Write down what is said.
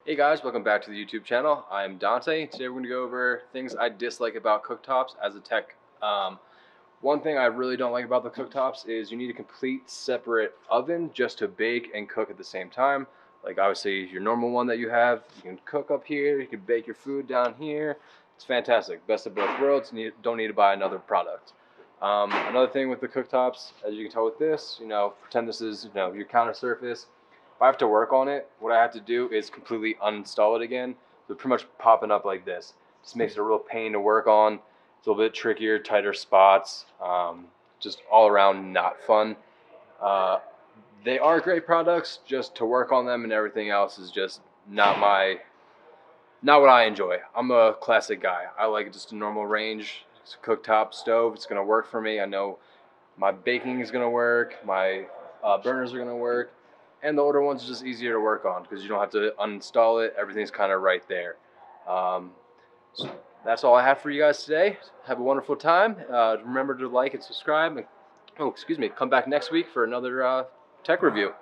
Hey guys, welcome back to the YouTube channel. I'm Dante. Today we're going to go over things I dislike about cooktops as a tech. One thing I really don't like about the cooktops is you need a complete separate oven just to bake and cook at the same time. Like obviously your normal one that you have, you can cook up here, you can bake your food down here. It's fantastic. Best of both worlds. Don't need to buy another product. Another thing with the cooktops, as you can tell with this, pretend this is your counter surface. If I have to work on it, what I have to do is completely uninstall it again. So pretty much popping up like this. Just makes it a real pain to work on. It's a little bit trickier, tighter spots. Just all around not fun. They are great products. Just to work on them and everything else is just not what I enjoy. I'm a classic guy. I like just a normal range. It's a cooktop stove. It's gonna work for me. I know my baking is gonna work. My burners are gonna work. And the older ones are just easier to work on because you don't have to uninstall it. Everything's kind of right there. So that's all I have for you guys today. Have a wonderful time. Remember to like and subscribe. And, come back next week for another tech review.